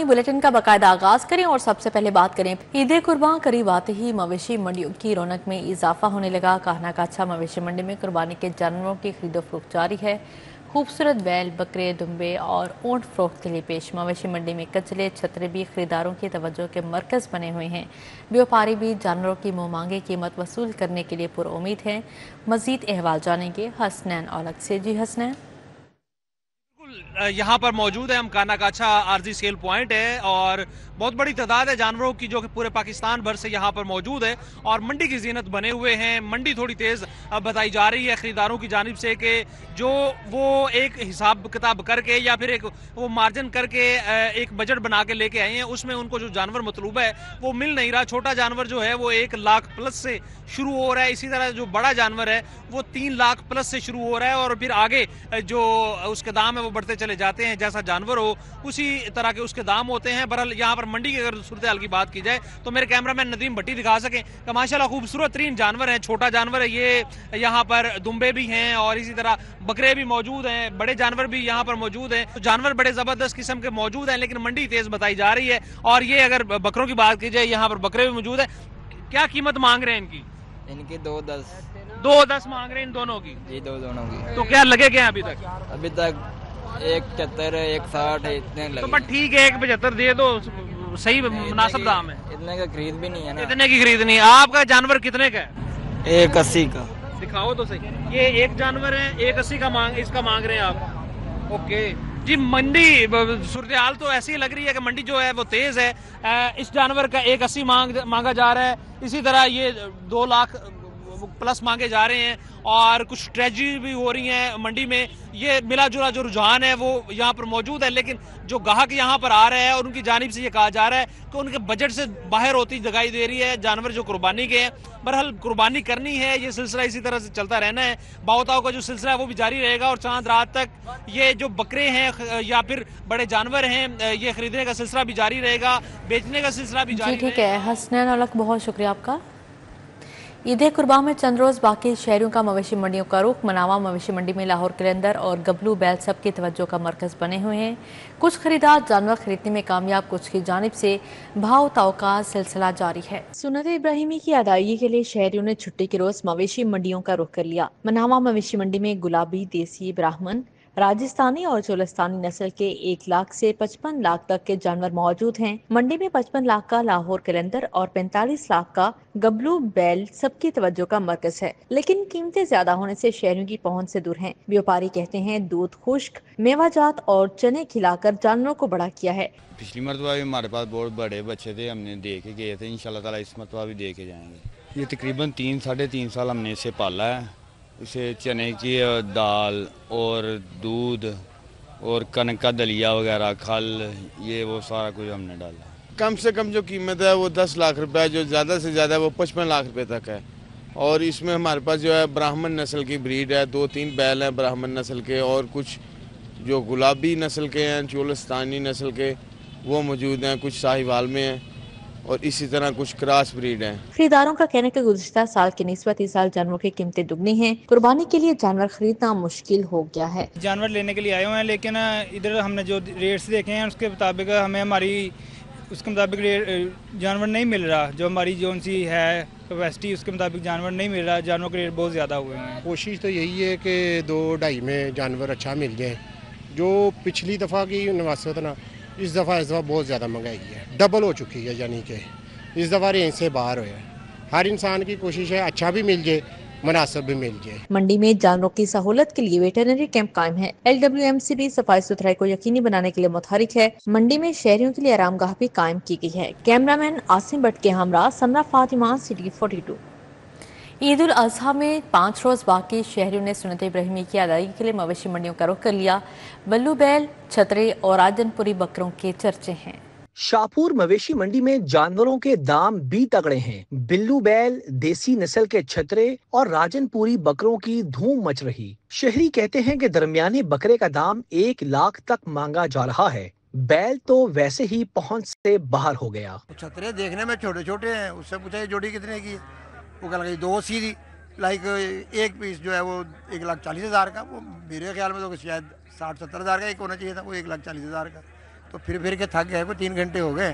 Bulletin का बाकायदा आगाज करें और सबसे पहले बात करें ईद कुर्बान करीब आते ही मवेशी मंडियों की रौनक में इजाफा होने लगा। काहना काछा मवेशी मंडी में कुर्बानी के जानवरों की खरीदो फरोख्त जारी है। खूबसूरत बैल, बकरे, दुम्बे और ऊंट फरोख्त के लिए पेश। मवेशी मंडी में कचले, छतरे भी खरीदारों की तवज्जो के मरकज बने हुए हैं। व्यापारी भी जानवरों की मुंह मांगे कीमत वसूल करने के लिए पुरउम्मीद हैं। मजीद अहवाल जानेंगे हसनैन औलख से। जी हसनैन, यहाँ पर मौजूद है हम। काहना काछा आरजी सेल पॉइंट है और बहुत बड़ी तादाद है जानवरों की जो कि पूरे पाकिस्तान भर से यहाँ पर मौजूद है और मंडी की जीनत बने हुए हैं। मंडी थोड़ी तेज बताई जा रही है खरीदारों की जानिब से कि जो वो एक हिसाब किताब करके या फिर एक वो मार्जिन करके एक बजट बना के लेके आए हैं, उसमें उनको जो जानवर मतलूब है वो मिल नहीं रहा। छोटा जानवर जो है वो 1 लाख प्लस से शुरू हो रहा है, इसी तरह जो बड़ा जानवर है वो 3 लाख प्लस से शुरू हो रहा है और फिर आगे जो उसके दाम है वो बढ़ते चले जाते हैं। जैसा जानवर हो उसी तरह के उसके दाम होते हैं। बहरहाल यहाँ पर मंडी की अगर सूरत हाल की बात की जाए तो मेरे कैमरामैन नदीम भट्टी दिखा सकें कि माशाल्लाह खूबसूरत तरीन जानवर हैं। छोटा जानवर है ये, यहाँ पर दुम्बे भी हैं और इसी तरह बकरे भी मौजूद हैं, बड़े जानवर भी यहाँ पर मौजूद हैं। तो जानवर बड़े जबरदस्त किस्म के मौजूद हैं, लेकिन मंडी तेज बताई जा रही है। और ये अगर बकरों की बात की जाए, यहाँ पर बकरे भी मौजूद है। क्या कीमत मांग रहे हैं इनकी? इनकी 2.10 2.10 मांग रहे हैं इन दोनों की? जी, दोनों की। तो क्या लगे क्या अभी तक? 1.75 1.60 इतने लगे। तो बट ठीक है, 1.75 दे दो, सही मुनासिब दाम है। इतने का खरीद भी नहीं है ना। इतने की खरीद नहीं है। आपका जानवर कितने का है? 1.80 का। दिखाओ तो सही। ये एक जानवर है 1.80 का इसका मांग रहे हैं आप? ओके जी। मंडी सूरत हाल तो ऐसी लग रही है कि मंडी जो है वो तेज है। इस जानवर का 1.80 मांगा जा रहा है। इसी तरह ये 2 लाख प्लस मांगे जा रहे हैं और कुछ ट्रेजेडी भी हो रही है मंडी में। ये मिला जुला जो रुझान है वो यहाँ पर मौजूद है, लेकिन जो ग्राहक यहाँ पर आ रहे हैं और उनकी जानिब से ये कहा जा रहा है कि उनके बजट से बाहर होती दिखाई दे रही है जानवर जो कुर्बानी के हैं। बहरहाल कुर्बानी करनी है, ये सिलसिला इसी तरह से चलता रहना है। बावताओं का जो सिलसिला है वो भी जारी रहेगा और चांद रात तक ये जो बकरे हैं या फिर बड़े जानवर हैं ये खरीदने का सिलसिला भी जारी रहेगा, बेचने का सिलसिला भी जारी रहेगा। ठीक है हसनैन औलख, बहुत शुक्रिया आपका। ईद कुर्बान में चंद रोज बाकी शहरों का मवेशी मंडियों का रुख। मनावा मवेशी मंडी में लाहौर कलंदर और गबलू बैल सबकी तवज्जो का मरकज बने हुए हैं। कुछ खरीदार जानवर खरीदने में कामयाब, कुछ की जानिब से भाव ताव का सिलसिला जारी है। सुन्नत इब्राहिमी की अदायगी के लिए शहरियों ने छुट्टी के रोज मवेशी मंडियों का रुख कर लिया। मनावा मवेशी मंडी में गुलाबी, देसी, ब्राह्मण, राजस्थानी और चोलस्तानी नस्ल के 1 लाख से 55 लाख तक के जानवर मौजूद हैं। मंडी में 55 लाख का लाहौर कलंदर और 45 लाख का गबलू बैल सबकी तवज्जो का मरकज है, लेकिन कीमतें ज्यादा होने से शहरों की पहुंच से दूर हैं। व्यापारी कहते हैं दूध, खुश्क, मेवाजात और चने खिलाकर जानवरों को बड़ा किया है। पिछली मरतबा भी हमारे पास बहुत बड़े बच्चे थे, हमने दे के गए थे। इंशाल्लाह ताला इस मरतबा भी दे के जाएंगे। ये तकरीबन 3 साढ़े 3 साल हमने इसे पाला है। इसे चने की दाल और दूध और कनक का दलिया वगैरह, खल, ये वो सारा कुछ हमने डाला। कम से कम जो कीमत है वो 10 लाख रुपए है, जो ज़्यादा से ज़्यादा वो 55 लाख रुपए तक है। और इसमें हमारे पास जो है ब्राह्मण नस्ल की ब्रीड है, 2-3 बैल हैं ब्राह्मण नस्ल के और कुछ जो गुलाबी नस्ल के हैं, चोलस्तानी नस्ल के, वो मौजूद हैं। कुछ साहिवाल में हैं और इसी तरह कुछ क्रॉस ब्रीड हैं। खरीदारों का कहना है कि गुज़िश्ता साल की निस्बत इस साल जानवरों की कीमतें दुगनी हैं। कुर्बानी के लिए जानवर खरीदना मुश्किल हो गया है। जानवर लेने के लिए आए हुए हैं, लेकिन इधर हमने जो रेट्स देखे हैं उसके मुताबिक हमें उसके मुताबिक जानवर नहीं मिल रहा। जो हमारी जोन सी है कैपेसिटी उसके मुताबिक जानवर नहीं मिल रहा। जानवरों के रेट बहुत ज़्यादा हुए हैं। कोशिश तो यही है कि 2-2.5 में जानवर अच्छा मिल जाए। जो पिछली दफ़ा की नवासत ना, इस दफ़ा बहुत ज़्यादा महंगाई है, डबल हो चुकी है। यानी कि इस दफ़ा रेंज से बाहर हुआ है। हर इंसान की कोशिश है अच्छा भी मिल जाए, मुनासिब भी मिल जाए। मंडी में जानवरों की सहूलत के लिए वेटरनरी कैंप कायम है। LWMC भी सफाई सुथराई को यकीनी बनाने के लिए मुतहरिक है। मंडी में शहरियों के लिए आरामगाह भी कायम की गई है। कैमरामैन आसिम भट्ट के हमरा समरा फातिमा, सिटी 42। ईद उल अजहा में 5 रोज बाकी शहरियों ने सुन्नत इब्राहिमी की अदायगी के लिए मवेशी मंडियों का रुख कर लिया। बल्लू बैल, छतरे और राजनपुरी बकरों के चर्चे हैं। शाहपुर मवेशी मंडी में जानवरों के दाम भी तगड़े हैं। बिल्लू बैल, देसी नस्ल के छतरे और राजनपुरी बकरों की धूम मच रही। शहरी कहते हैं कि दरमियाने बकरे का दाम 1 लाख तक मांगा जा रहा है। बैल तो वैसे ही पहुंच से बाहर हो गया। छतरे देखने में छोटे छोटे हैं, उससे पूछा ये जोड़ी कितने की? वो कह लगी 2 सीधी, लाइक एक पीस जो है वो 1,40,000 का। वो मेरे ख्याल में तो शायद 60-70 हज़ार का एक होना चाहिए था, वो 1,40,000 का। तो फिर के थक गए, कोई 3 घंटे हो गए,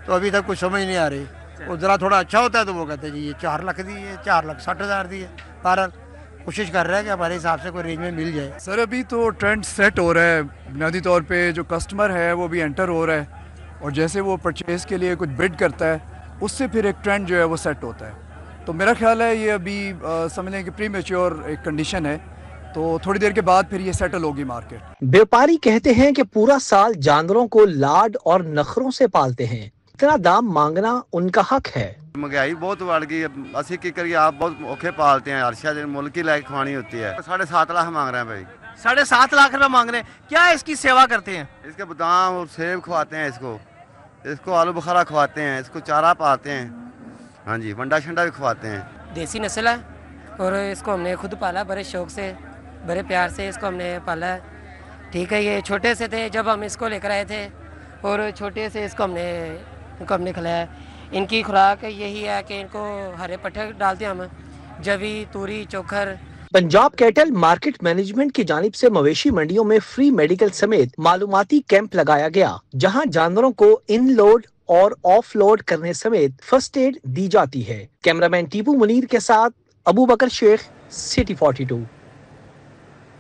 तो अभी तक कुछ समझ नहीं आ रही। वो ज़रा थोड़ा अच्छा होता है तो वो कहते हैं जी ये 4 लाख दी है, 4,60,000 दी है। बहरहाल कोशिश कर रहे हैं कि हमारे हिसाब से कोई रेंज में मिल जाए। सर अभी तो ट्रेंड सेट हो रहा है, बुनियादी तौर पे जो कस्टमर है वो भी एंटर हो रहा है, और जैसे वो परचेज़ के लिए कुछ बिड करता है उससे फिर एक ट्रेंड जो है वो सेट होता है। तो मेरा ख्याल है ये अभी समझ लें कि प्री मैच्योर एक कंडीशन है, तो थोड़ी देर के बाद फिर ये सेटल होगी मार्केट। व्यापारी कहते हैं कि पूरा साल जानवरों को लाड और नखरों से पालते हैं, इतना दाम मांगना उनका हक है। महंगाई बहुत बढ़ गई, असी की करिए, आप बहुत औखे पालते हैं, हर दिन मुल्क की लायक खवानी होती है। 7.5 लाख मांग रहे हैं भाई। 7.5 लाख रुपए मांग रहे हैं। क्या इसकी सेवा करते हैं? इसके बादाम और सेब खवाते हैं, इसको आलू बुखारा खवाते हैं, इसको चारा पाते हैं, हाँ जी, वंडा शंडा भी खवाते हैं। देसी नस्ल है और इसको हमने खुद पाला, बड़े शौक से, बड़े प्यार से इसको हमने पाला है। ठीक है, ये छोटे से थे जब हम इसको लेकर आए थे, और छोटे से इसको हमने खिलाया। इनकी खुराक यही है कि इनको हरे पट्टे डालते हैं हम, जवी, तूरी, चोखर। पंजाब कैटल मार्केट मैनेजमेंट की जानिब से मवेशी मंडियों में फ्री मेडिकल समेत मालूमाती कैंप लगाया गया, जहां जानवरों को इन लोड और ऑफ लोड करने समेत फर्स्ट एड दी जाती है। कैमरामैन टीपू मुनीर के साथ अबू बकर शेख, सिटी 42।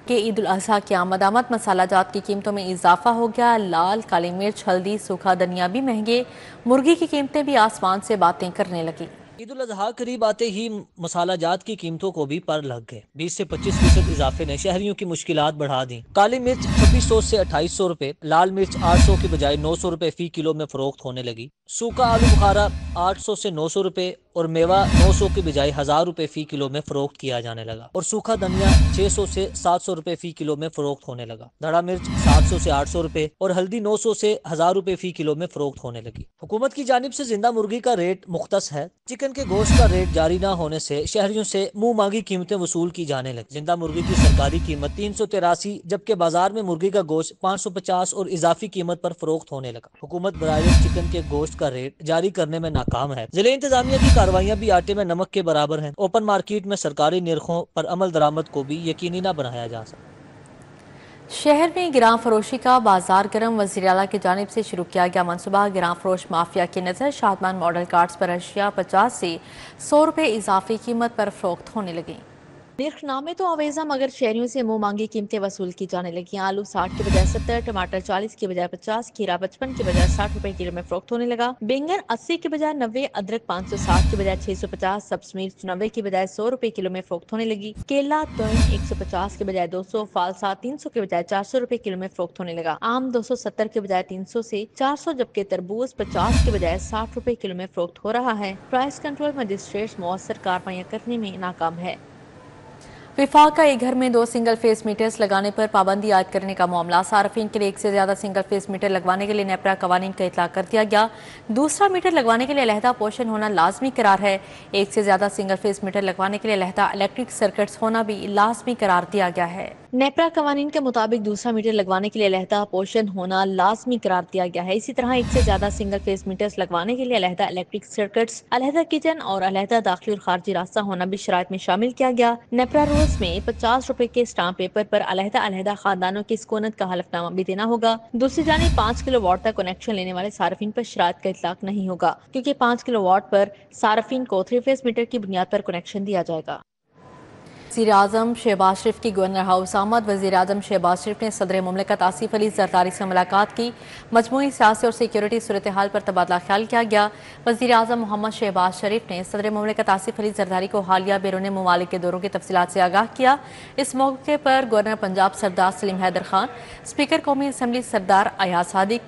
कि ईद उल अज़हा की आमद मसाला जात की कीमतों में इजाफा हो गया। लाल, काली मिर्च, हल्दी, सूखा धनिया भी महंगे। मुर्गी की कीमतें भी आसमान से बातें करने लगी। ईद उल अज़हा करीब आते ही मसाला जात की कीमतों को भी पर लग गए। 20 से 25% इजाफे ने शहरियों की मुश्किलात बढ़ा दी। काली मिर्च 2600 से 2800 रुपए, लाल मिर्च 800 की बजाय 900 रुपए फी किलो में फरोख्त होने लगी। सूखा आलू बुखारा 800 से 900 रुपए और मेवा 900 की बजाय 1000 रुपए फी किलो में फरोख्त किया जाने लगा, और सूखा धनिया 600 से 700 रुपए फी किलो में फरोख्त होने लगा। धड़ा मिर्च 700 से 800 रुपए और हल्दी 900 से 1000 रुपए फी किलो में फरोख्त होने लगी। हुकूमत की जानिब से जिंदा मुर्गी का रेट मुख्तस है। चिकन के गोश्त का रेट जारी न होने से शहरियों से मुंह मांगी कीमतें वसूल की जाने लगी। जिंदा मुर्गी की सरकारी कीमत 383, जबकि बाजार में मुर्गी का गोश्त 550 और इजाफी कीमत पर फरोख्त होने लगा। हुकूमत बराए चिकन के गोश्त का रेट जारी करने में नाकाम है। जिले इंतजामिया की कार्रवाइयां भी आटे में नमक के बराबर हैं। ओपन मार्केट में सरकारी निरखों पर अमल दरामद को भी यकीनी न बनाया जा सकता। शहर में गिरां फरोशी का बाजार गर्म, वज़ीर आला की जानिब से शुरू किया गया मनसूबा। गिरां फरोश माफिया की नज़र शादमान मॉडल कार्ड्स पर अशिया 50 से 100 रुपए इजाफी कीमत पर फरोख्त होने लगी। निर्खनामे तो आवेजा, मगर शहरियों से मुंह मांगी कीमतें वसूल की जाने लगी। आलू 60 के बजाय 70, टमाटर 40 के बजाय 50, खीरा 55 के बजाय 60 रुपए किलो में फरोख्त होने लगा। बैंगन 80 के बजाय 90, अदरक 560 के बजाय 650, सब्ज मिर्च 90 के बजाय 100 रुपए किलो में फरोख्त होने लगी। केला 150 के बजाय 200, फालसा 300 के बजाय 400 रुपए किलो में फरोख्त होने लगा। आम 270 के बजाय 300 से 400, जबकि तरबूज 50 के बजाय 60 रुपए किलो में फरोख्त हो रहा है। प्राइस कंट्रोल मजिस्ट्रेट मौसर कार्रवाइयां करने में नाकाम है। विफाक का एक घर में 2 सिंगल फेस मीटर्स लगाने पर पाबंदी आयद करने का मामला। सार्फिन के लिए 1 से ज्यादा सिंगल फेस मीटर लगवाने के लिए नेपरा कवानीन का इतलाक कर दिया गया। दूसरा मीटर लगवाने के लिए अलहदा पोर्शन होना लाजमी करार है। 1 से ज्यादा सिंगल फेस मीटर लगवाने के लिए अलहदा इलेक्ट्रिक सर्किट्स होना भी लाजमी करार दिया गया है। नेपरा कवानीन के मुताबिक दूसरा मीटर लगवाने के लिए अलहदा पोर्शन होना लाजमी करार दिया गया है। इसी तरह 1 से ज्यादा सिंगल फेस मीटर्स लगवाने के लिए अलहदा इलेक्ट्रिक सर्किट्स, अलहदा किचन और अलहदा दाखिली और खारजी रास्ता होना भी शराइत में शामिल किया गया। नेपरा रूल्स में 50 रुपए के स्टाम्प पेपर पर अलहदा अलहदा खानदानों की स्कूनत का हलफनामा भी देना होगा। दूसरी जानिब 5 किलो वाट तक कनेक्शन लेने वाले सार्फिन पर शराइत का इतलाक नहीं होगा, क्योंकि 5 किलो वाट पर सार्फिन को 3 फेस मीटर की बुनियाद पर कनेक्शन दिया जाएगा। वज़ीर आज़म शहबाज शरीफ की गवर्नर हाउस आमद। वज़ीर आज़म शहबाज शरीफ ने सदर मुमलिकत आसिफ अली ज़रदारी से मुलाकात की। मजमूई सियासी और सिक्योरिटी सूरत हाल पर तबादला ख्याल किया गया। वज़ीर आज़म मोहम्मद शहबाज शरीफ ने सदर मुमलिकत आसिफ अली ज़रदारी को हालिया बैरून मुमालिक के दौरों की तफसीलात से आगाह किया। इस मौके पर गवर्नर पंजाब सरदार सलीम हैदर खान, स्पीकर कौमी असम्बली सरदार अयाज सादिक,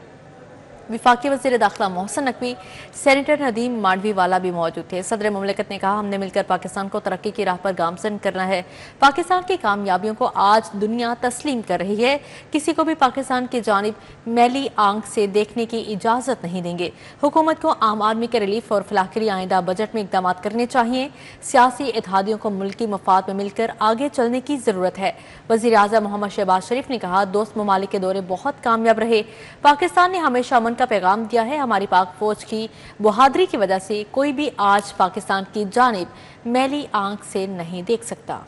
विफाकी वज़ीर दाखिला मोहसिन नकवी, सेनेटर नदीम मांडवी वाला भी मौजूद थे। सदर मुमलिकत ने कहा, हमने मिलकर पाकिस्तान को तरक्की की राह पर गामजन करना है। पाकिस्तान की कामयाबियों को आज दुनिया तस्लीम कर रही है। किसी को भी पाकिस्तान की जानिब मैली आंख से देखने की इजाज़त नहीं देंगे। हुकूमत को आम आदमी के रिलीफ और फलाह के लिए आइंदा बजट में इक़दाम करने चाहिए। सियासी इत्तेहादियों को मुल्की मफाद में मिलकर आगे चलने की ज़रूरत है। वज़ीर आज़म मोहम्मद शहबाज शरीफ ने कहा, दोस्त ममालिक के दौरे बहुत कामयाब रहे। पाकिस्तान ने हमेशा अमन का पैगाम दिया है। हमारी पाक फौज की बहादुरी की वजह से कोई भी आज पाकिस्तान की जानिब मैली आंख से नहीं देख सकता।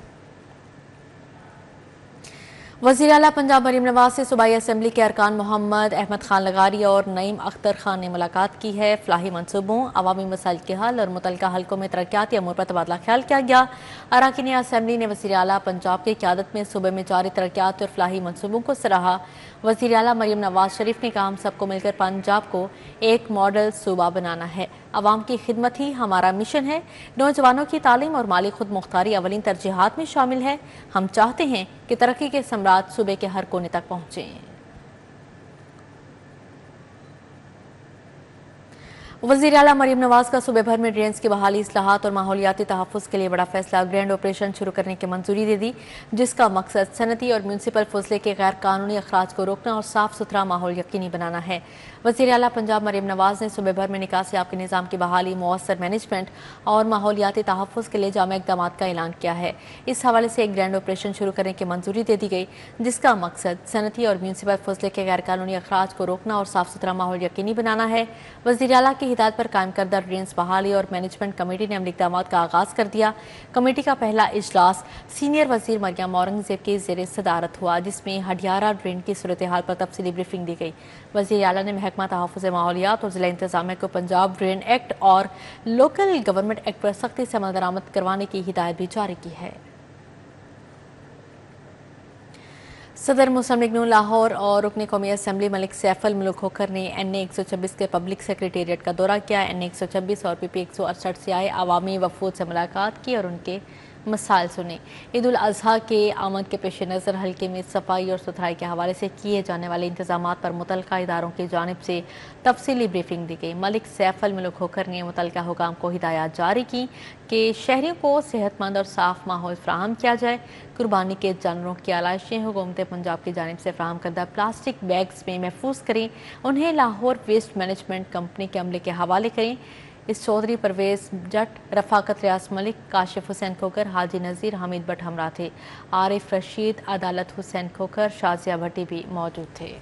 वज़ीर आला पंजाब मरीम नवाज से सूबाई असम्बली के अरकान मोहम्मद अहमद खान लगारी और नईम अख्तर खान ने मुलाकात की है। फलाही मनसूबों, अवामी मसाइल के हल और मुतल्लिका हल्कों में तरक्याती अमूर पर तबादला ख्याल किया गया। अरकान असम्बली ने वज़ीर आला पंजाब की क़यादत में सूबे में जारी तरक्याती और फलाही मनसूबों को सराहा। वज़ीर आला मरीम नवाज शरीफ ने कहा, हम सबको मिलकर पंजाब को एक मॉडल सूबा बनाना है। अवाम की खिदमत ही हमारा मिशन है। नौजवानों की तालीम और माली खुद मुख्तारी अवलीन तरजीहात में शामिल है। हम चाहते हैं कि तरक्की के सम्राट सूबे के हर कोने तक पहुँचें। वज़ीर आला मरीम नवाज का सूबे भर में ड्रेन्स की बहाली, इस्लाहात और माहौलियाती तहफ़्फ़ुज़ के लिए बड़ा फैसला, ग्रैंड ऑपरेशन शुरू करने की मंजूरी दे दी, जिसका मकसद सनती और म्यूनसिपल फजले के गैर कानूनी अखराज को रोकना और साफ सुथरा माहौल यकीनी बनाना है। वज़ीर आला पंजाब मरीम नवाज ने सूबे भर में निकासी आपके निज़ाम की बहाली, मुअस्सर मैनेजमेंट और माहौलियाती तहफ़्फ़ुज़ के लिए जामे इक़दाम का ऐलान किया है। इस हवाले से एक ग्रैंड ऑपरेशन शुरू करने की मंजूरी दे दी गई, जिसका मकसद सनती और म्यूनसिपल फजले के गैर कानूनी अखराज को रोकना और साफ सुथरा माहौल यकीनी बनाना है। वज़ीर आला की हिदायत पर कायम करदा ड्रेन्स बहाली और मैनेजमेंट कमेटी ने अमली इक़दाम का आगाज़ कर दिया। कमेटी का पहला इजलास सीनियर वज़ीर मरियम औरंगज़ेब की ज़ेर सदारत हुआ, जिसमें हडियारा ड्रेन की सूरत हाल पर तफसीली ब्रीफिंग दी गई। वज़ीर आला ने महकमा तहफ़्फ़ुज़ माहौलियात और ज़िला इंतज़ामिया को पंजाब ड्रेन एक्ट और लोकल गवर्नमेंट एक्ट पर सख्ती से अमल दरामद करवाने की हिदायत भी जारी की है। सदर मुस्लिम लीग नून लाहौर और रुकन कौमी असम्बली मलिक सैफ अल मुल्क खोखर ने NA 126 के पब्लिक सेक्रेटेरिएट का दौरा किया। NA 126 और PP 168 से आए अवामी वफूद से मुलाकात की और उनके मसाइल सुने। ईद उल अज़हा के आमद के पेश नज़र हल्के में सफाई और सुथराई के हवाले से किए जाने वाले इंतजामात पर मुतल्लिका इदारों की जानिब से तफसीली ब्रीफिंग दी गई। मलिक सैफ अल मुल्क खोखर ने मुतल्लिका हुकाम को हिदायत जारी की कि शहरियों को सेहतमंद और साफ माहौल फराहम किया जाए। कुर्बानी के जानवरों की आलाइशें हुकूमत पंजाब की जानिब से फराहम करदा प्लास्टिक बैग्स में महफूज करें, उन्हें लाहौर वेस्ट मैनेजमेंट कंपनी के अमले के हवाले करें। इस चौधरी परवेज जट, रफाकत रियाज मलिक, काशिफ हुसैन खोखर, हाजी नज़ीर, हमीद भट्ट हमरा थे। आरिफ रशीद, अदालत हुसैन खोखर, शाजिया भट्टी भी मौजूद थे।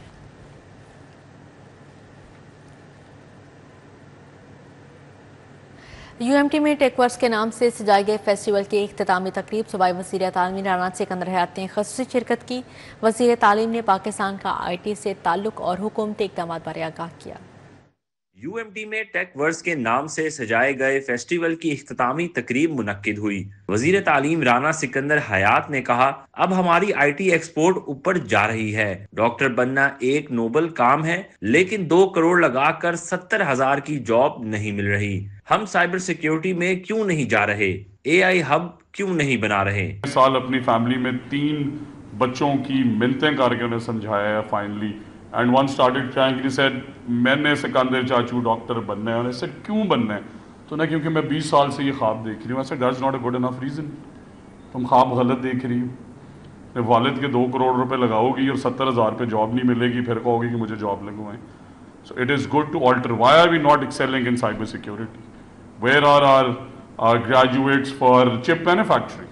UMT में टेकवर्स के नाम से सजाए गए फेस्टिवल की इख्तितामी तकरीब सूबाई वज़ीर तालीम राना सिकंदर हयात ने ख़ुसूसी शिरकत की। वज़ीर तालीम ने पाकिस्तान का IT से ताल्लुक़ और हुकूमती इक़दाम बारे आगाह किया। UMT में टेक वर्स के नाम से सजाए गए फेस्टिवल की इख्तितामी तकरीब मुनक्किद हुई। वजीर तालीम राना सिकंदर हयात ने कहा, अब हमारी IT एक्सपोर्ट ऊपर जा रही है। डॉक्टर बनना एक नोबल काम है, लेकिन 2 करोड़ लगाकर 70,000 की जॉब नहीं मिल रही। हम साइबर सिक्योरिटी में क्यों नहीं जा रहे? AI हब क्यों नहीं बना रहे? साल अपनी फैमिली में 3 बच्चों की मिन्नतें करके उन्हें समझाया है finally. And one started crying, he said मैंने सिकंदर चाचू डॉक्टर बनना है। उन्हें सेड क्यों बनना है? तो ना क्योंकि मैं 20 साल से ये ख्वाब देख रही हूँ। I said that's not a good enough reason, तुम ख्वाब गलत देख रही हो। वालिद के 2 करोड़ रुपए लगाओगी और 70,000 पे जॉब नहीं मिलेगी, फिर कहोगी कि मुझे जॉब लगवाएं। So it is good to alter. Why are we not excelling in cyber security? Where are our graduates for chip manufacturing?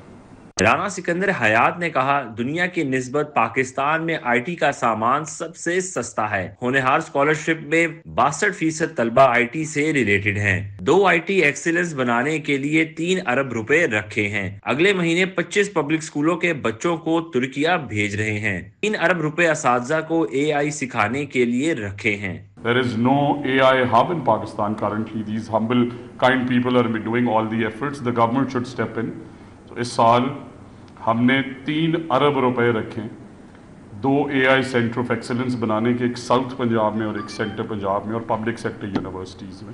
Rana Sikandar Hayat ने कहा, दुनिया की निस्बत पाकिस्तान में IT का सामान सबसे सस्ता है। होनहार स्कॉलरशिप में 62% तलबा IT से रिलेटेड हैं। 2 IT एक्सीलेंस बनाने के लिए 3 अरब रुपए रखे हैं। अगले महीने 25 पब्लिक स्कूलों के बच्चों को तुर्किया भेज रहे हैं। 3 अरब रुपए असातिज़ा को AI सिखाने के लिए रखे हैं। There is no AI hub in Pakistan currently. These humble, kind people are doing all the efforts. The government should step in. तो इस साल हमने 3 अरब रुपए रखे 2 AI सेंटर ऑफ एक्सीलेंस बनाने के, एक साउथ पंजाब में और एक सेंटर पंजाब में और पब्लिक सेक्टर यूनिवर्सिटीज़ में।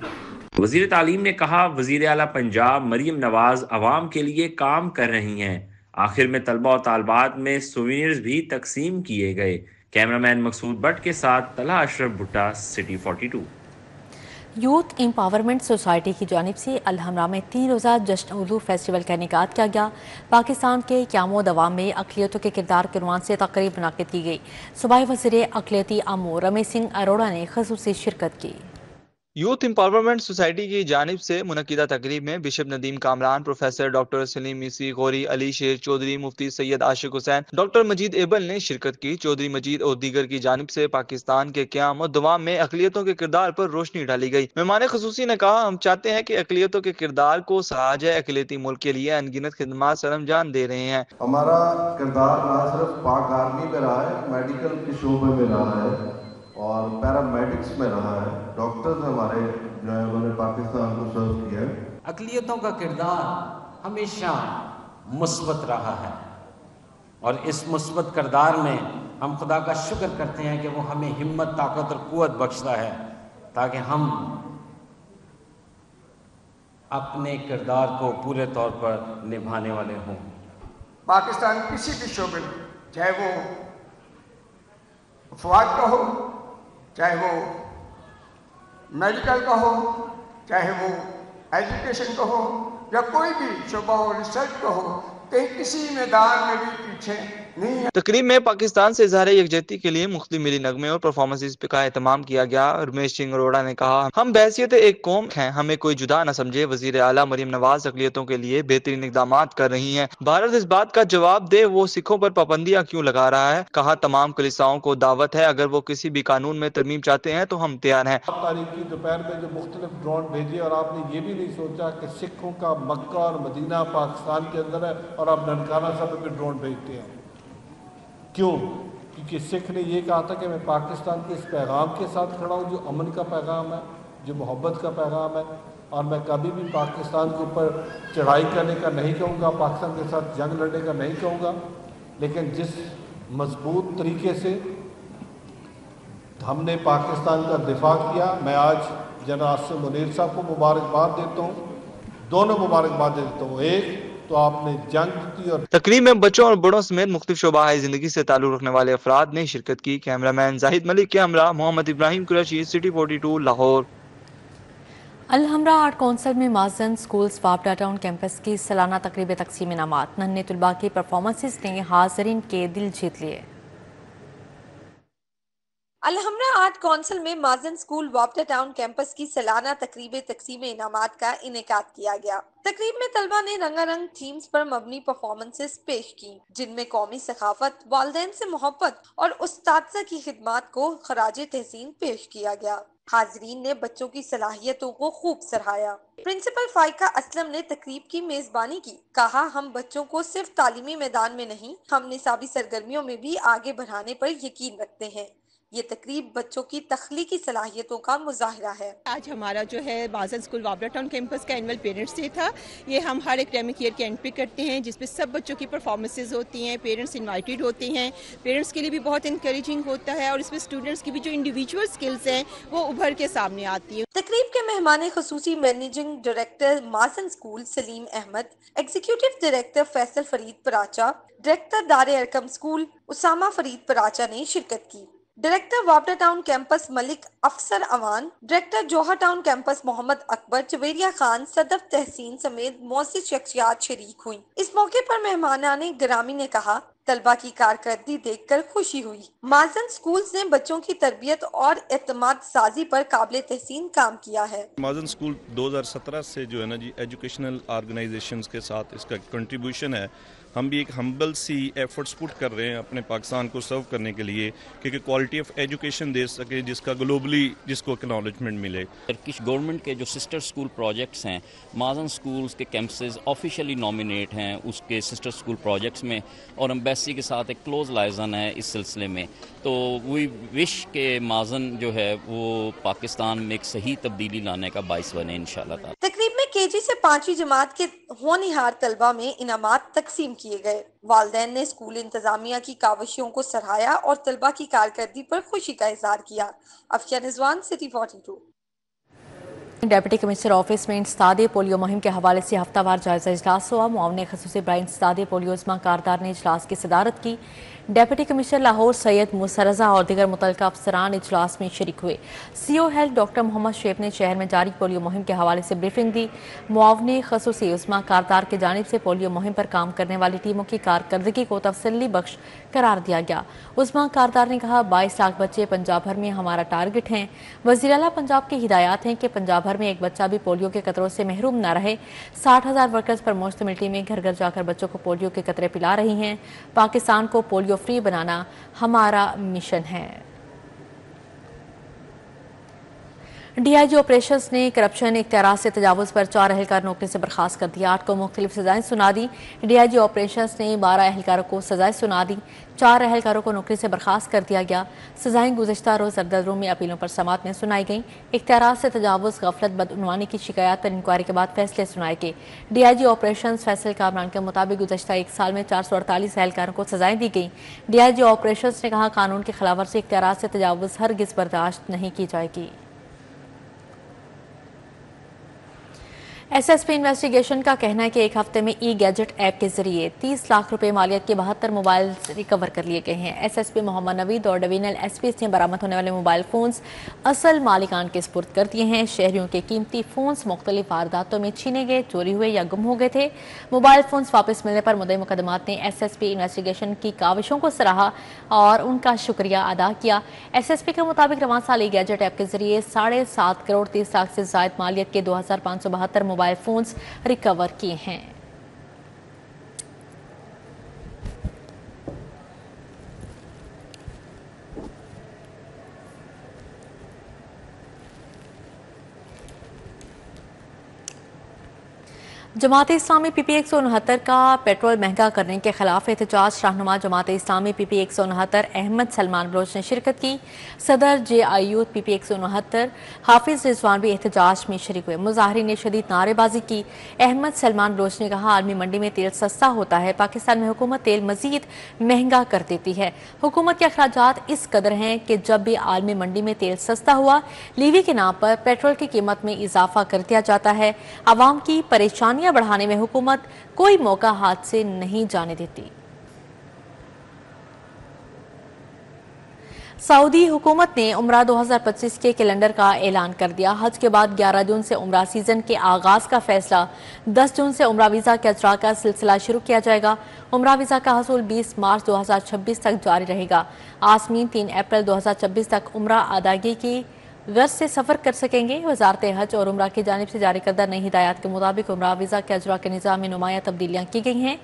वज़ीर तालीम ने कहा, वज़ीर आला पंजाब मरीम नवाज अवाम के लिए काम कर रही हैं। आखिर में तलबा और तालबात में सोवेनियर्स भी तकसीम किए गए। कैमरामैन मकसूद भट्ट के साथ तलहा अशरफ भुट्टा, सिटी 42। यूथ एम्पावरमेंट सोसाइटी की जानिब से अल-हमरा में 3 रोज़ा जश्न उर्दू फेस्टिवल का इनेकाद किया गया। पाकिस्तान के क़याम दवाम में अक़लियतों के किरदार के उन्वान से तक़रीब मुनाक़िद की गई। सूबाई वज़ीर अक़लियती अमूर रमेश सिंह अरोड़ा ने ख़ुसूसी शिरकत की। यूथ एम्पावरमेंट सोसाइटी की जानिब से मुनक्किदा तकरीब में bishop Nadeem Kamran, professor doctor Salim मिसी गौरी, अली शेर चौधरी, मुफ्ती सैयद आशिक हुसैन, डॉक्टर मजीद एबल ने शिरकत की। चौधरी मजीद और दीगर की जानिब से पाकिस्तान के क़याम और दवाम में अक़लियतों के किरदार पर रोशनी डाली गई। मेहमान खुसूसी ने कहा, हम चाहते हैं कि अक़लियतों के किरदार को सराहा जाए। अक़लियती मुल्क के लिए अनगिनत खिदमात सरअंजाम दे रहे हैं। हमारा किरदार ना सिर्फ पाक आर्मी में रहा है, मेडिकल के शोबे में रहा है और पैरामेडिक्स में रहा है। डॉक्टर्स हमारे जो है उन्होंने पाकिस्तान को सर्व किया है। अक़लियतों का किरदार हमेशा मुस्बत रहा है और इस मुस्बत किरदार में हम खुदा का शुक्र करते हैं कि वो हमें हिम्मत, ताकत और क़ुव्वत बख्शता है ताकि हम अपने किरदार को पूरे तौर पर निभाने वाले हों। पाकिस्तान किसी भी शोबे में, चाहे वो फौज का हो, चाहे वो मेडिकल का हो, चाहे वो एजुकेशन का हो या कोई भी शोबा हो, रिसर्च का हो, कहीं किसी मैदान में भी पीछे नहीं है। तकरीब में पाकिस्तान से इज़हार यकजहती के लिए मुख्तलिफ मिली नगमे और परफॉर्मेंसेस का एहतमाम किया गया। रमेश सिंह अरोड़ा ने कहा, हम बहैसियत एक कौम हैं, हमें कोई जुदा न समझे। वज़ीर आला मरियम नवाज अक़लियतों के लिए बेहतरीन इक़दाम कर रही हैं। भारत इस बात का जवाब दे वो सिखों पर पाबंदियाँ क्यों लगा रहा है। कहा, तमाम कलीसियाओं को दावत है, अगर वो किसी भी कानून में तरमीम चाहते हैं तो हम तैयार हैं। तारीख की दोपहर में जो मुख्तलिफ ड्रोन भेजे और आपने ये भी नहीं सोचा कि सिखों का मक्का और मदीना पाकिस्तान के अंदर है और आप ननकाना साहब पे ड्रोन भेजते हैं। क्यों? क्योंकि सिख ने ये कहा था कि मैं पाकिस्तान के इस पैगाम के साथ खड़ा हूँ जो अमन का पैगाम है, जो मोहब्बत का पैगाम है, और मैं कभी भी पाकिस्तान के ऊपर चढ़ाई करने का नहीं कहूँगा, पाकिस्तान के साथ जंग लड़ने का नहीं कहूँगा। लेकिन जिस मजबूत तरीके से हमने पाकिस्तान का दिफा किया, मैं आज जनाब आसिम मुनीर साहब को मुबारकबाद देता हूँ, दोनों मुबारकबाद देता हूँ। एक तो आपने जंग की और तकरीब में बच्चों और बड़ों समेत मुख्तलिफ शोबाए जिंदगी से ताल्लुक़ रखने वाले अफराद ने शिरकत की। कैमरामैन जाहिद मलिक के हमरा Mohammad Ibrahim Qureshi, city 42 Lahore. Alhamra art council में माज़न स्कूल्स वापडा टाउन कैंपस की सालाना तकरीब तकसीम इनामात। नन्हे तलबा की परफॉर्मेंसेस ने हाज़रीन के दिल जीत लिए। अल-हमरा आर्ट कौंसिल में माज़न स्कूल वापडा टाउन कैंपस की सालाना तकरीब तकसीम इनामात का इनेकाद किया गया। तकरीब में तलबा ने रंगारंग थीम्स पर मबनी परफॉर्मेंसेस पेश की, जिनमें कौमी सखाफत, वालिदैन से मोहब्बत और उस्ताद की खिदमात को खराज तहसीन पेश किया गया। हाजरीन ने बच्चों की सलाहियतों को खूब सराहाया। प्रिंसिपल फाइका असलम ने तकरीब की मेजबानी की। कहा, हम बच्चों को सिर्फ तालीमी मैदान में नहीं, हम निसाबी सरगर्मियों में भी आगे बढ़ाने पर यकीन रखते हैं। ये तकरीब बच्चों की तख्लीकी सलाहियतों का मुजाहिरा है। आज हमारा जो है माज़न स्कूल वापडा टाउन कैंपस का एनुअल पेरेंट्स डे था। ये हम हर एकेडमिक ईयर के एंड पे करते हैं, जिसपे सब बच्चों की परफॉर्मेंसेज होती हैं, पेरेंट्स इनवाइटेड होते हैं। पेरेंट्स के लिए भी बहुत इंकरेजिंग होता है और इसमें स्टूडेंट्स की भी जो इंडिविजुअल स्किल्स हैं वो उभर के सामने आती है। तकरीब के मेहमान खुसूसी managing director Mazen school Saleem Ahmad, executive director Faisal Farid Paracha, director Dare Arqam school Usama Farid Paracha ने शिरकत की। डायरेक्टर वापडा town campus Malik Afsar Awan, director Johar town campus Mohammad Akbar, Javeria Khan, Sadaf Tehseen समेत मौसी शख्सियात शरीक हुई। इस मौके पर मेहमानाने गिरामी ने कहा, तलबा की कारकर्दगी देखकर खुशी हुई। माज़न स्कूल्स ने बच्चों की तरबियत और एतमाद साजी पर काबिल तहसीन काम किया है। माज़न स्कूल 2017 से जो है ना जी एजुकेशनल ऑर्गेनाइजेशंस के साथ इसका कंट्रीब्यूशन है। हम भी एक हम्बल सी एफर्ट्स पुट कर रहे हैं अपने पाकिस्तान को सर्व करने के लिए, क्योंकि क्वालिटी ऑफ एजुकेशन दे सके जिसका ग्लोबली जिसको एक्नॉलेजमेंट मिले। टर्किश गवर्नमेंट के जो सिस्टर स्कूल प्रोजेक्ट्स हैं, माज़न स्कूल्स के कैंपसेस ऑफिशियली नॉमिनेट हैं उसके सिस्टर स्कूल प्रोजेक्ट्स में, और एम्बेसी के साथ एक क्लोज लाइजन है इस सिलसिले में। तो वी विश के माज़न जो है वो पाकिस्तान में एक सही तब्दीली लाने का बाइस बने इंशाल्लाह। तकरीब में केजी से 5वीं जमात के होनहार तलबा में इनामात तकसीम किए गए। वालिदैन ने स्कूल इंतजामिया की काविशों को सराहाया और तलबा की कारकर्दगी पर खुशी का इजहार किया। Afiya Rizwan, city 42। Deputy commissioner office में इंसदादे पोलियो मुहिम के हवाले से हफ्तावार जायजा इजलास हुआ। मुआवने खसूसी ब्राइन इंसदादे पोलियो उस्मा कारदार ने इजलास की सदारत की। डिप्टी कमिश्नर लाहौर सैयद मूसा रजा और दीगर मुतल्लिका अफसरान इजलास में शरीक हुए। CO health doctor Mohammad Shoaib ने शहर में जारी पोलियो मुहिम के हवाले से ब्रीफिंग दी। मुआवने खसूसी उस्मा कारदार की जानिब से पोलियो मुहिम पर काम करने वाली टीमों की कारकर्दगी को तसल्ली बख्श करार दिया गया। उस्मा कारदार ने कहा 22 लाख बच्चे पंजाब भर में हमारा टारगेट हैं। वज़ीर आला पंजाब की हिदायत हैं कि पंजाब भर में एक बच्चा भी पोलियो के कतरों से महरूम न रहे। 60,000 वर्कर्स पर मुश्तमिल टीमें घर घर जाकर बच्चों को पोलियो के कतरे पिला रही हैं। पाकिस्तान को पोलियो फ्री बनाना हमारा मिशन है। DIG ऑपरेशंस ने करप्शन इख्तियारात से तजावुज़ पर 4 एहलकार नौकरी से बर्खास्त कर दिया। 8 को मुख्तलिफ सजाएं सुना दी। DIG ऑपरेशंस ने 12 एहलकारों को सजाएं सुना दी। 4 एहलकारों को नौकरी से बर्खास्त कर दिया गया। सजाएं गुज़श्ता रोज़ अरदल में अपीलों पर समात में सुनाई गईं। इख्तियारात से तजावुज़, गफलत, बदउनवानी की शिकायत पर इंक्वायरी के बाद फैसले सुनाए गए। DIG ऑपरेशंस फैसल कामरान के मुताबिक गुज़श्ता 1 साल में 448 एहलकारों को सजाएं दी गईं। DIG ऑपरेशंस ने कहा कानून की खिलाफवर्जी इख्तियारात से तजावुज़ हरगिज़ बर्दाश्त नहीं की जाएगी। SSP इन्वेस्टिगेशन का कहना है कि एक हफ्ते में ई-गैजेट ऐप के जरिए 30 लाख रुपए मालियत के 72 मोबाइल रिकवर कर लिए गए हैं। SSP मोहम्मद नवीद और डिवीजनल SPs ने बरामद होने वाले मोबाइल फोन्स असल मालिकान के सुपुर्द कर दिए हैं। शहरियों के कीमती फोन्स मुख्तलिफ वारदातों में छीने गए, चोरी हुए या गुम हो गए थे। मोबाइल फोन्स वापस मिलने पर मुद्दई मुकदमात ने SSP इन्वेस्टिगेशन की काविशों को सराहा और उनका शुक्रिया अदा किया। SSP के मुताबिक रवां साल ई-गैजेट ऐप के जरिए 7.5 करोड़ 30 लाख से ज़ायद मालियत के 2572 मोबाइल फोन्स रिकवर किए हैं। जमात इस्लामी PP 169 का पेट्रोल महंगा करने के खिलाफ एहतजाज। रहनुमा जमात इस्लामी PP 169 अहमद सलमान बलोच ने शिरकत की। सदर JIU PP 169 हाफिज रिजवान भी एहतजाज में शरीक हुए। मुजाहिरीन ने शदीद नारेबाजी की। अहमद सलमान बलोच ने कहा आलमी मंडी में तेल सस्ता होता है, पाकिस्तान में हुकूमत तेल मजीद महंगा कर देती है। हुकूमत के अखराजात इस कदर हैं कि जब भी आलमी मंडी में तेल सस्ता हुआ, लीवी के नाम पर पेट्रोल की कीमत में इजाफा कर दिया जाता है। आवाम की परेशानियां बढ़ाने में हुकूमत कोई मौका हाथ से नहीं जाने देती। सऊदी हुकूमत ने उम्रा 2025 के कैलेंडर का ऐलान कर दिया। हज के बाद 11 जून से उम्रा सीजन के आगाज का फैसला। 10 जून से उम्रा वीजा के अजरा का सिलसिला शुरू किया जाएगा। उम्रा वीजा का हसूल 20 मार्च 2026 तक जारी रहेगा। आसमीन 3 अप्रैल 2026 तक उम्रा अदायगी की गर्ज से सफ़र कर सकेंगे। वजारत हज और उम्रा की जानिब से जारी करदा नई हिदायत के मुताबिक उम्रा वीज़ा के अजरा के निज़ाम में नुमाया तब्दीलियाँ की गई हैं।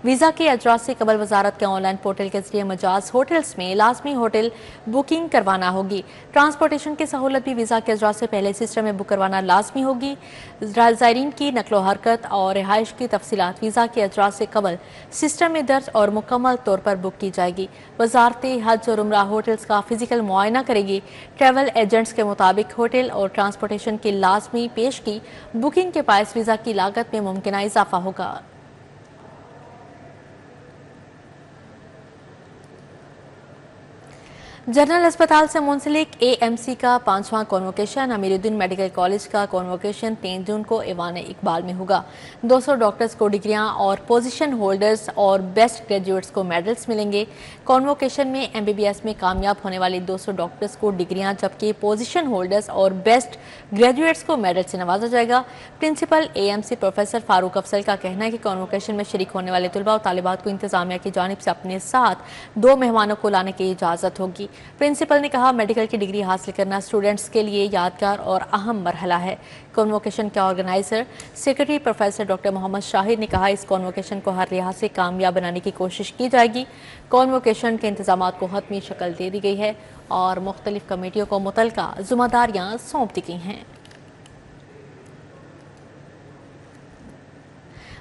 वीज़ा के अजरा से कबल वजारत के ऑनलाइन पोर्टल के जरिए मजाज होटल्स में लाजमी होटल बुकिंग करवाना होगी। ट्रांसपोर्टेशन की सहूलत भी वीज़ा के अजरा से पहले सिस्टम में बुक करवाना लाजमी होगी। ज़ायरीन की नकलो हरकत और रिहाइश की तफसीलात वीज़ा के अजरा से कबल सिस्टम में दर्ज और मुकम्मल तौर पर बुक की जाएगी। वजारत हज और उम्रा होटल्स का फिजिकल मुआयना करेगी। ट्रैवल एजेंट्स के मुताबिक होटल और ट्रांसपोर्टेशन की लाजमी पेश की बुकिंग के बायस वीज़ा की लागत में मुमकिन इजाफा होगा। जनरल अस्पताल से मुंसलिक AMC का 5वां कॉन्वोकेशन अमीरुद्दीन मेडिकल कॉलेज का कॉन्वोकेशन 3 जून को ईवान इकबाल में होगा। 200 डॉक्टर्स को डिग्रियां और पोजीशन होल्डर्स और बेस्ट ग्रेजुएट्स को मेडल्स मिलेंगे। कॉन्वोकेशन में MBBS में कामयाब होने वाले 200 डॉक्टर्स को डिग्रियां, जबकि पोजीशन होल्डर्स और बेस्ट ग्रेजुएट्स को मेडल से नवाजा जाएगा। Principal AMC professor Farooq Afzal का कहना है कि कॉन्वोकेशन में शरीक होने वाले तलबा और तालिबात को इंतजामिया की जानिब से अपने साथ 2 मेहमानों को लाने की इजाज़त होगी। प्रिंसिपल ने कहा मेडिकल की डिग्री हासिल करना स्टूडेंट्स के लिए यादगार और अहम मरहला है। कॉन्वोकेशन के organizer secretary professor doctor Mohammad Shahid ने कहा इस कॉन्वोकेशन को हर लिहाज से कामयाब बनाने की कोशिश की जाएगी। कॉन्वोकेशन के इंतजामात को हतमी शक्ल दे दी गई है और मुख्तलिफ कमेटियों को मुतल्लिका जिम्मेदारियां सौंप दी गई हैं।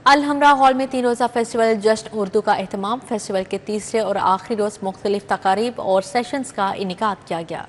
अल-हमरा हॉल में 3 रोज़ा फेस्टिवल जश्न उर्दू का एहतमाम। फेस्टिवल के तीसरे और आखिरी रोज़ मुख्तलिफ तकारीब और सेशंस का इनेकाद किया गया।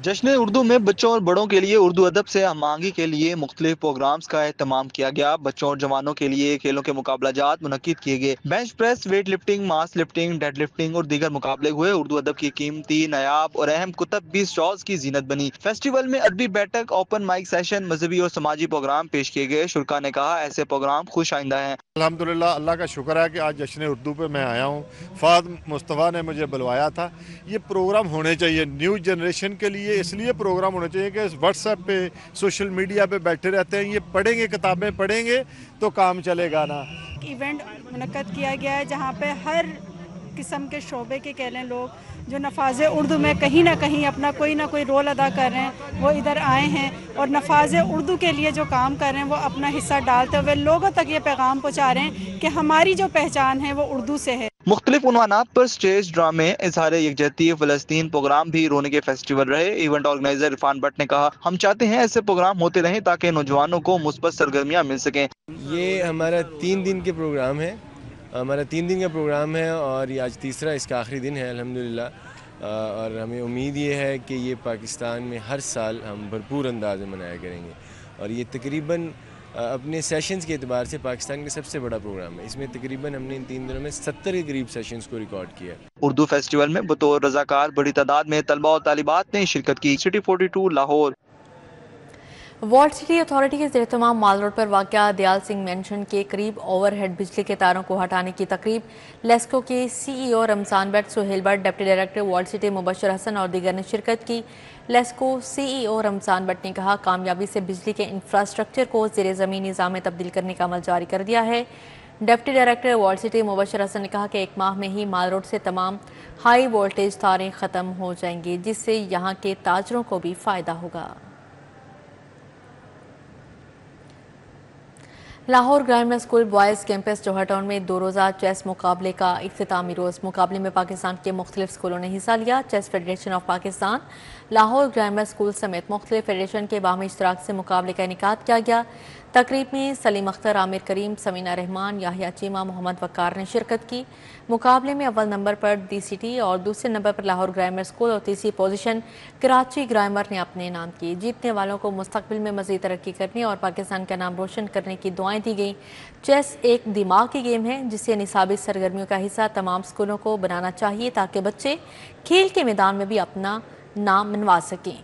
جشن اردو میں بچوں اور بڑوں کے لیے اردو ادب سے ہم آہنگی کے لیے مختلف پروگرامز کا اہتمام کیا گیا۔ بچوں اور جوانوں کے لیے کھیلوں کے مقابلہ جات منعقد کیے گئے۔ بینچ پریس، ویٹ لفٹنگ، ماس لفٹنگ، ڈیڈ لفٹنگ اور دیگر مقابلے ہوئے۔ اردو ادب کی قیمتی، نایاب اور اہم کتب بھی اسٹالز کی زینت بنی۔ فیسٹیول میں ادبی بیٹھک، اوپن مائک سیشن، مذہبی اور سماجی پروگرام پیش کیے گئے۔ شرکا نے کہا ایسے پروگرام خوش آئندہ ہیں۔ الحمدللہ اللہ کا شکر ہے کہ آج جشن اردو پہ میں آیا ہوں۔ فہد مصطفیٰ نے مجھے بلوایا تھا۔ یہ پروگرام ہونے چاہیے نیو جنریشن کے لیے، اس لیے پروگرام ہونے چاہیے کہ واٹس ایپ پہ، سوشل میڈیا پہ بیٹھے رہتے ہیں، یہ پڑھیں گے، کتابیں پڑھیں گے تو کام چلے گا نا۔ ایونٹ منعقد کیا گیا ہے جہاں پہ ہر قسم کے شعبے کے کہہ لیں لوگ جو نفاذ اردو میں کہیں نہ کہیں اپنا کوئی نہ کوئی رول ادا کر رہے ہیں، وہ ادھر آئے ہیں اور نفاذ اردو کے لیے جو کام کر رہے ہیں وہ اپنا حصہ ڈالتے ہوئے لوگوں تک یہ پیغام پہنچا رہے ہیں کہ ہماری جو پہچان ہے وہ اردو سے ہے۔ مختلف عنوانات پر سٹیج ڈرامے، اظہار یکجہتی فلسطین پروگرام بھی رونق فیسٹیول رہے۔ ایونٹ آرگنائزر عرفان بٹ نے کہا ہم چاہتے ہیں ایسے پروگرام ہوتے رہیں تاکہ نوجوانوں کو مثبت سرگرمیاں مل سکیں۔ یہ ہمارا 3 دن کے پروگرام ہے، اور یہ آج تیسرا اس کا آخری دن ہے الحمدللہ، اور ہمیں امید یہ ہے کہ یہ پاکستان میں ہر سال ہم بھرپور انداز میں منایا کریں گے، اور یہ تقریباً اپنے سیشنز کے اعتبار سے پاکستان کا سب سے بڑا پروگرام ہے۔ اس میں تقریباً ہم نے ان 3 دنوں میں 70 کے قریب سیشنز کو ریکارڈ کیا۔ اردو فیسٹیول میں بطور رضاکار بڑی تعداد میں طلبہ اور طالبات نے شرکت کی۔ City 42 Lahore. Ward city authority کے زیر اہتمام مال روڈ پر واقع دیال سنگھ مینشن کے قریب اوور ہیڈ بجلی کے تاروں کو ہٹانے کی تقریب لیسکو کے C E O Ramzan Butt, Sohail Butt, deputy director ward city Mubashir Hassan اور دیگر نے شرکت کی۔ لیسکو سی ای او رمضان بٹ نے کہا کامیابی سے بجلی کے انفراسٹرکچر کو زیر زمین نظام میں تبدیل کرنے کا عمل جاری کر دیا ہے۔ Deputy director ward city Mubashir حسن نے کہا کہ 1 ماہ میں ہی مال روڈ سے تمام ہائی وولٹیج تاریں ختم ہو جائیں گی، جس سے یہاں کے تاجروں کو بھی فائدہ ہوگا۔ Lahore grammar school boys campus Johar town میں 2 روزہ چیس مقابلے کا اختتامی روز۔ مقابلے میں پاکستان کے مختلف اسکولوں نے حصہ لیا۔ Chess federation of Pakistan, Lahore grammar school سمیت مختلف فیڈریشن کے باہمی اشتراک سے مقابلے کا انعقاد کیا گیا۔ تقریب میں سلیم اختر، عامر کریم، سمینہ رحمان، یحییٰ چیمہ، محمد وقار نے شرکت کی۔ مقابلے میں اول نمبر پر ڈی سی ٹی اور دوسرے نمبر پر لاہور گرامر اسکول اور تیسری پوزیشن کراچی گرامر نے اپنے نام کی۔ جیتنے والوں کو مستقبل میں مزید ترقی کرنے اور پاکستان کا نام روشن کرنے کی دعائیں دی گئیں۔ چیس ایک دماغ کی گیم ہے جسے نصابی سرگرمیوں کا حصہ تمام اسکولوں کو بنانا چاہیے تاکہ بچے کھیل کے میدان میں بھی اپنا نام منوا سکیں۔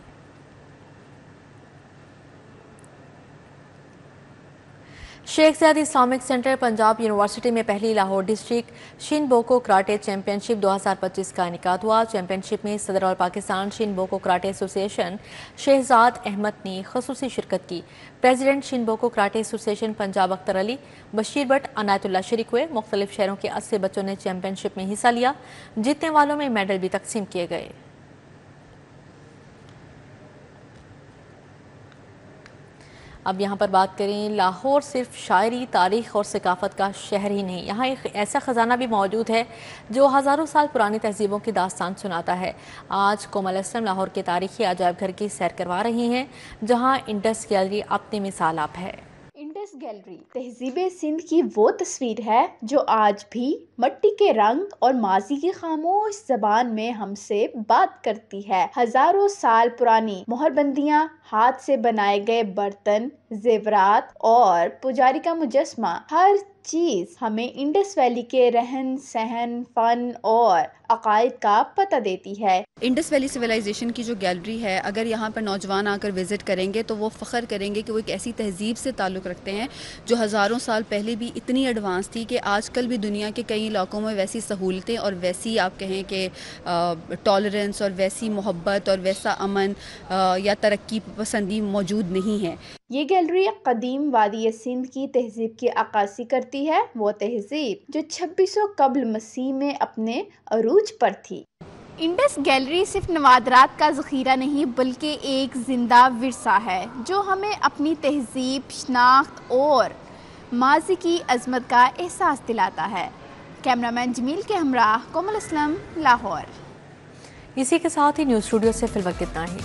شیخ Zayed Islamic centre Punjab university میں پہلی لاہور ڈسٹرکٹ شین بوکو کراٹے چیمپئن شپ 2025 کا انعقاد ہوا۔ چیمپئن شپ میں صدر اور پاکستان شین بوکو کراٹے ایسوسی ایشن شہزاد احمد نے خصوصی شرکت کی۔ پریزیڈنٹ شین بوکو کراٹے ایسوسی ایشن پنجاب اختر علی، بشیر بٹ، عنایت اللہ شریک ہوئے۔ مختلف شہروں کے 80 بچوں نے چیمپئن شپ میں حصہ لیا۔ جیتنے والوں میں میڈل بھی تقسیم کیے گئے۔ اب یہاں پر بات کریں، لاہور صرف شاعری، تاریخ اور ثقافت کا شہر ہی نہیں، یہاں ایک ایسا خزانہ بھی موجود ہے جو ہزاروں سال پرانی تہذیبوں کی داستان سناتا ہے۔ آج کومل اسلم لاہور کے تاریخی عجائب گھر کی سیر کروا رہی ہیں، جہاں انڈس گیلری اپنی مثال آپ ہے۔ انڈس گیلری تہذیب سندھ کی وہ تصویر ہے جو آج بھی مٹی کے رنگ اور ماضی کی خاموش زبان میں ہم سے بات کرتی ہے۔ ہزاروں سال پرانی مہر بندیاں، ہاتھ سے بنائے گئے برتن، زیورات اور پجاری کا مجسمہ، ہر چیز ہمیں انڈس ویلی کے رہن سہن، فن اور عقائد کا پتہ دیتی ہے۔ انڈس ویلی سویلائزیشن کی جو گیلری ہے، اگر یہاں پر نوجوان آ کر وزٹ کریں گے تو وہ فخر کریں گے کہ وہ ایک ایسی تہذیب سے تعلق رکھتے ہیں جو ہزاروں سال پہلے بھی اتنی ایڈوانس تھی کہ آج کل بھی دنیا کے کئی علاقوں میں ویسی سہولتیں اور ویسی آپ کہیں کہ ٹالرنس اور ویسی محبت اور ویسا امن یا ترقی پسندی موجود نہیں ہے۔ یہ گیلری قدیم وادی سندھ کی تہذیب کی عکاسی کرتی ہے، وہ تہذیب جو 2600 قبل مسیح میں اپنے عروج پر تھی۔ انڈس گیلری صرف نوادرات کا ذخیرہ نہیں بلکہ ایک زندہ ورثہ ہے جو ہمیں اپنی تہذیب، شناخت اور ماضی کی عظمت کا احساس دلاتا ہے۔ کیمرامین جمیل کے ہمراہ کومل اسلم، لاہور۔ اسی کے ساتھ ہی نیوز اسٹوڈیو سے فی الوقت اتنا ہی۔